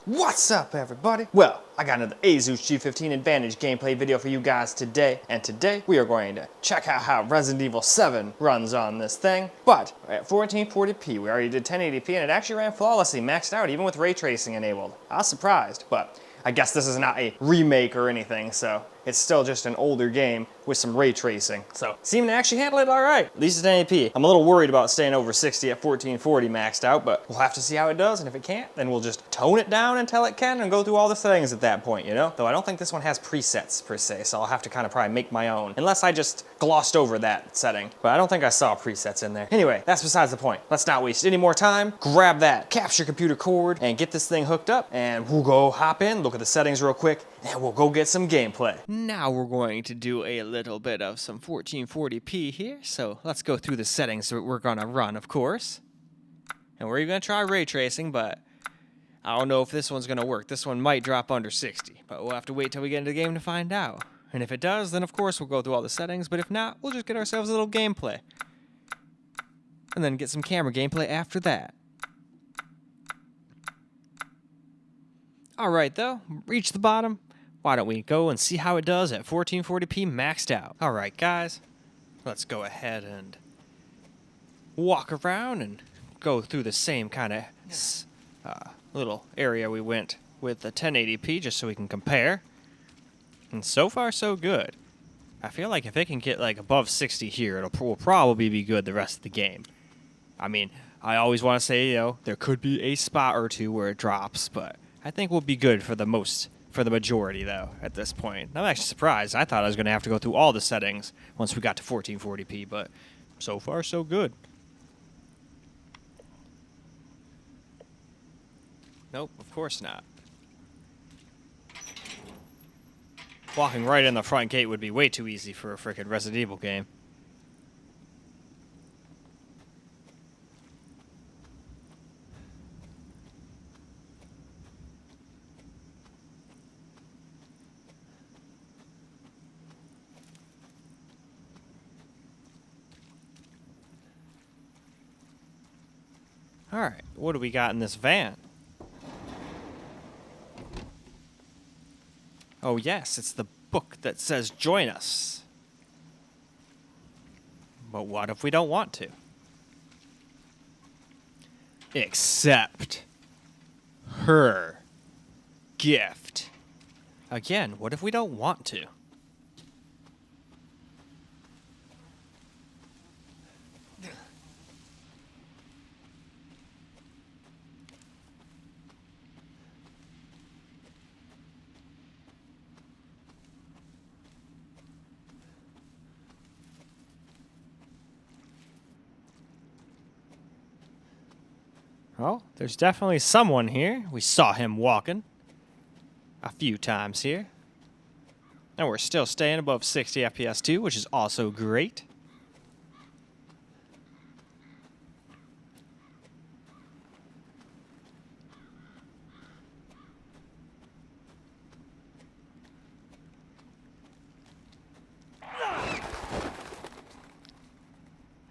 What's up, everybody? Well, I got another Asus G15 Advantage gameplay video for you guys today, and today we are going to check out how Resident Evil 7 runs on this thing. But at 1440p, we already did 1080p, and it actually ran flawlessly, maxed out, even with ray tracing enabled. I was surprised, but I guess this is not a remake or anything, so it's still just an older game with some ray tracing. So, seeming to actually handle it all right, at least at 1080p. I'm a little worried about staying over 60 at 1440 maxed out, but we'll have to see how it does, and if it can't, then we'll just tone it down until it can and go through all the settings at that point, you know? Though I don't think this one has presets per se, so I'll have to kind of probably make my own, unless I just glossed over that setting. But I don't think I saw presets in there. Anyway, that's besides the point. Let's not waste any more time. Grab that capture computer cord and get this thing hooked up, and we'll go hop in, look at the settings real quick, and we'll go get some gameplay. Now we're going to do a little bit of some 1440p here, so let's go through the settings that we're gonna run, of course. And we're even gonna try ray tracing, but I don't know if this one's gonna work. This one might drop under 60, but we'll have to wait till we get into the game to find out. And if it does, then of course we'll go through all the settings, but if not, we'll just get ourselves a little gameplay. And then get some camera gameplay after that. Alright though, reach the bottom. Why don't we go and see how it does at 1440p maxed out. Alright guys, let's go ahead and walk around and go through the same kind of little area we went with the 1080p just so we can compare. And so far so good. I feel like if it can get like above 60 here, will probably be good the rest of the game. I mean, I always want to say, you know, there could be a spot or two where it drops, but I think we'll be good for the majority, though, at this point. I'm actually surprised. I thought I was going to have to go through all the settings once we got to 1440p, but so far, so good. Nope, of course not. Walking right in the front gate would be way too easy for a frickin' Resident Evil game. Alright, what do we got in this van? Oh yes, it's the book that says join us. But what if we don't want to? Accept her gift. Again, what if we don't want to? Oh, there's definitely someone here. We saw him walking a few times here. And we're still staying above 60 FPS too, which is also great.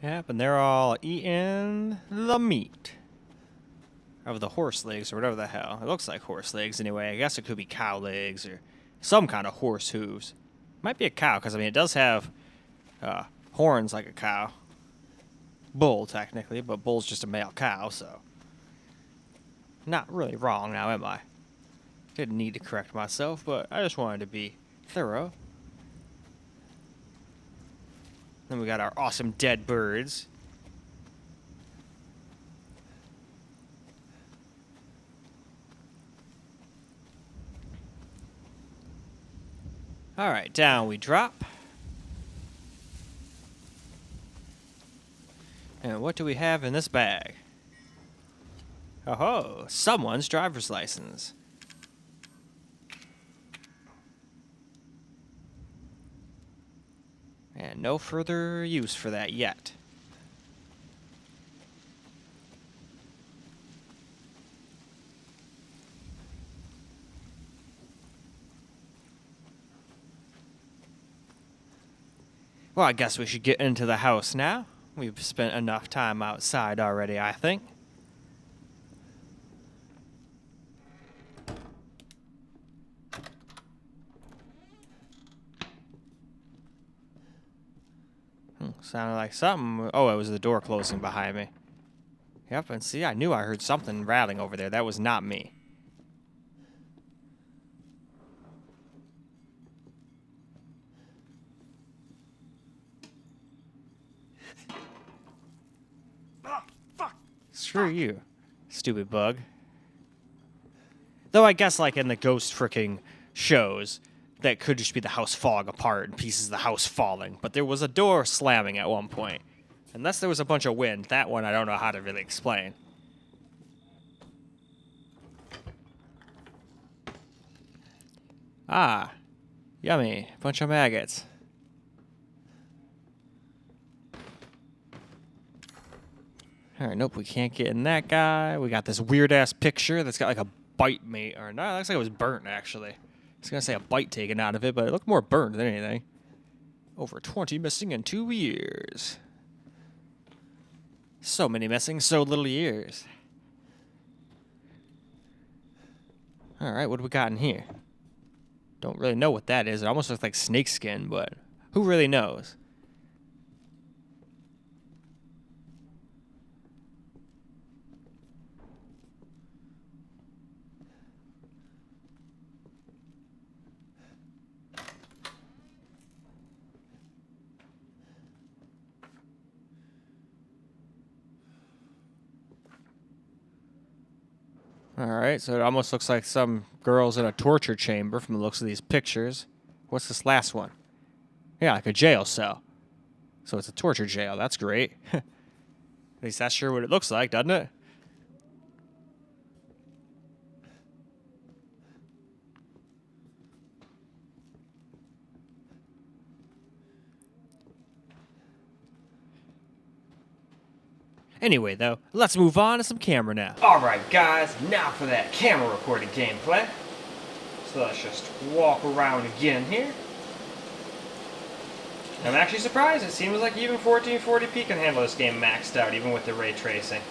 Yep, and they're all eating the meat of the horse legs or whatever the hell. It looks like horse legs anyway. I guess it could be cow legs or some kind of horse hooves. Might be a cow because, I mean, it does have horns like a cow. Bull, technically, but bull's just a male cow, so. Not really wrong now, am I? Didn't need to correct myself, but I just wanted to be thorough. Then we got our awesome dead birds. Alright, down we drop. And what do we have in this bag? Oh, someone's driver's license. And no further use for that yet. Well, I guess we should get into the house now. We've spent enough time outside already, I think. Sounded like something. Oh, it was the door closing behind me. Yep, and see, I knew I heard something rattling over there. That was not me. Screw you, stupid bug. Though I guess like in the ghost fricking shows, that could just be the house falling apart and pieces of the house falling. But there was a door slamming at one point. Unless there was a bunch of wind. That one I don't know how to really explain. Ah, yummy. Bunch of maggots. Alright, nope, we can't get in that guy. We got this weird-ass picture that's got like a bite mate. Or no, it looks like it was burnt, actually. I was going to say a bite taken out of it, but it looked more burnt than anything. Over 20 missing in 2 years. So many missing, so little years. Alright, what do we got in here? Don't really know what that is. It almost looks like snake skin, but who really knows? Alright, so it almost looks like some girls in a torture chamber from the looks of these pictures. What's this last one? Yeah, like a jail cell. So it's a torture jail. That's great. At least that's sure what it looks like, doesn't it? Anyway, though, let's move on to some camera now. Alright, guys, now for that camera recorded gameplay. So let's just walk around again here. I'm actually surprised. It seems like even 1440p can handle this game maxed out, even with the ray tracing.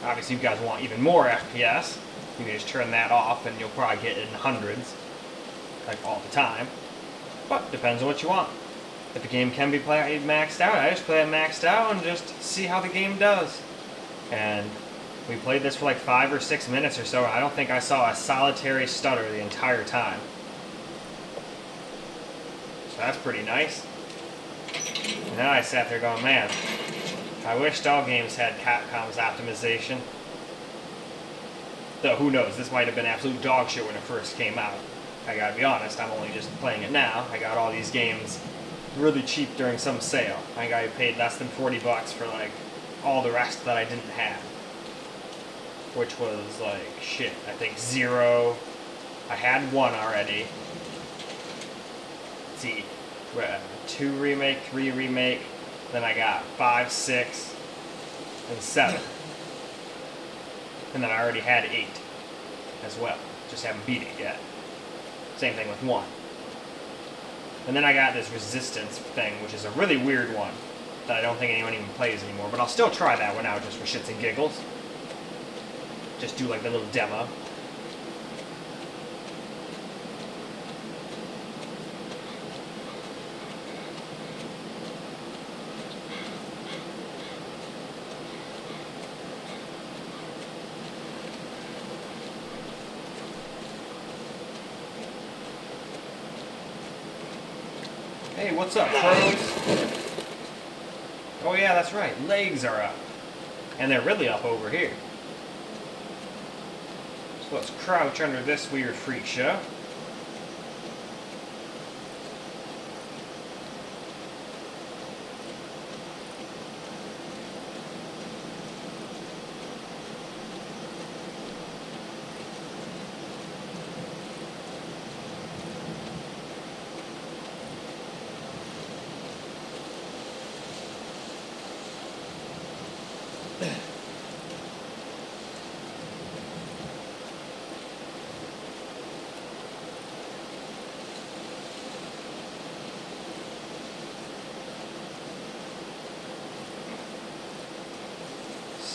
Obviously, you guys want even more FPS. You can just turn that off, and you'll probably get it in hundreds, like all the time. But depends on what you want. If the game can be played maxed out, I just play it maxed out and just see how the game does. And we played this for like 5 or 6 minutes or so. I don't think I saw a solitary stutter the entire time. So that's pretty nice. And then I sat there going, man, I wished all games had Capcom's optimization. Though who knows, this might have been absolute dog shit when it first came out. I gotta be honest, I'm only just playing it now. I got all these games really cheap during some sale. I think I paid less than 40 bucks for like all the rest that I didn't have. Which was like shit. I think 0. I had 1 already. Let's see. 2 remake, 3 remake. Then I got 5, 6, and 7. And then I already had 8 as well. Just haven't beat it yet. Same thing with 1. And then I got this Resistance thing, which is a really weird one that I don't think anyone even plays anymore. But I'll still try that one out just for shits and giggles. Just do like the little demo. Hey, what's up, pros? Oh yeah, that's right. Legs are up. And they're really up over here. So let's crouch under this weird freak show.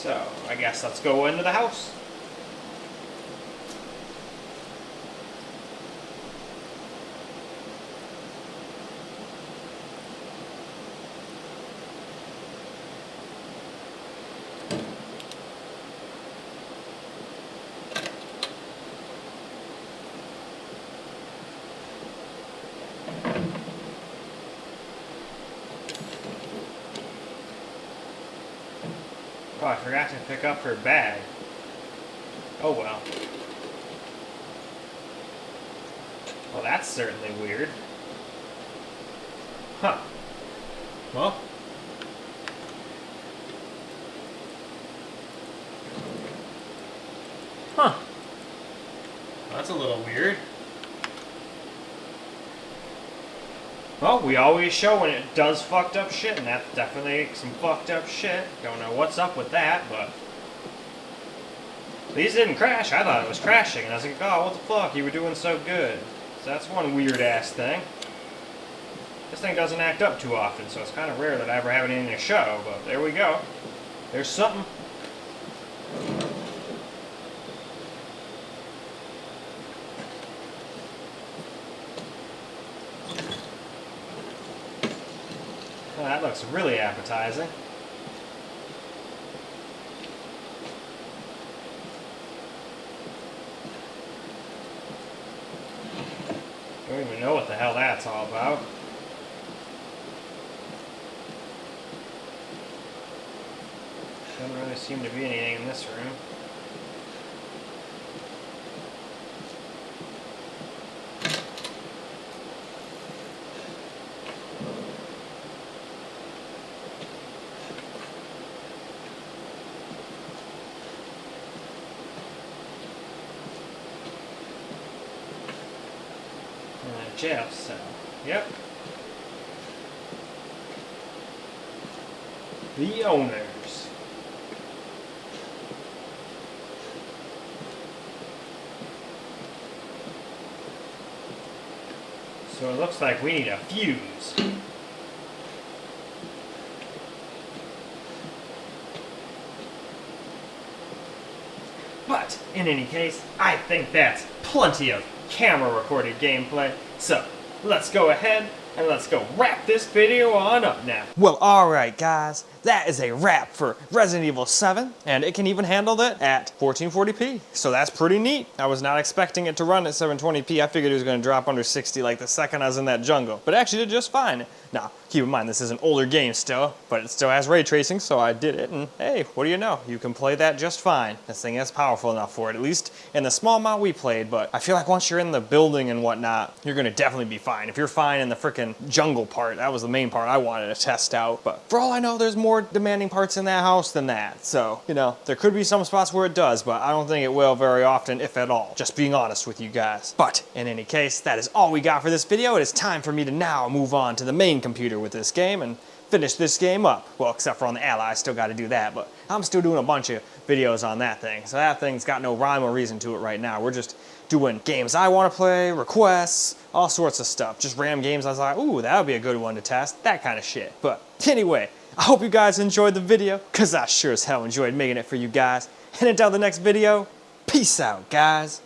So, I guess let's go into the house. I forgot to pick up her bag. Oh well. Well, that's certainly weird. Huh. Well. Huh. That's a little weird. Well, we always show when it does fucked up shit, and that's definitely some fucked up shit. Don't know what's up with that, but at least it didn't crash. I thought it was crashing, and I was like, oh, what the fuck? You were doing so good. So that's one weird-ass thing. This thing doesn't act up too often, so it's kind of rare that I ever have it in a show, but there we go. There's something. Oh, that looks really appetizing. I don't even know what the hell that's all about. Doesn't really seem to be anything in this room. Jail cell. Yep. The owners. So it looks like we need a fuse. But, in any case, I think that's plenty of camera recorded gameplay. So, let's go ahead and let's go wrap this video on up now. Well, alright guys, that is a wrap for Resident Evil 7, and it can even handle it at 1440p, so that's pretty neat. I was not expecting it to run at 720p. I figured it was going to drop under 60 like the second I was in that jungle, but it actually did just fine. Now, keep in mind this is an older game still, but it still has ray tracing, so I did it, and hey, what do you know? You can play that just fine. This thing is powerful enough for it, at least in the small amount we played, but I feel like once you're in the building and whatnot, you're going to definitely be fine. If you're fine in the frickin' jungle part, that was the main part I wanted to test out, but for all I know, there's more demanding parts in that house than that, so, you know, there could be some spots where it does, but I don't think it will very often, if at all, just being honest with you guys. But, in any case, that is all we got for this video. It is time for me to now move on to the main computer with this game and finish this game up. Well, except for on the Ally, I still got to do that, but I'm still doing a bunch of videos on that thing, so that thing's got no rhyme or reason to it right now. We're just doing games I want to play, requests, all sorts of stuff. Just random games I was like, ooh, that would be a good one to test, that kind of shit. But anyway, I hope you guys enjoyed the video, because I sure as hell enjoyed making it for you guys. And until the next video, peace out, guys.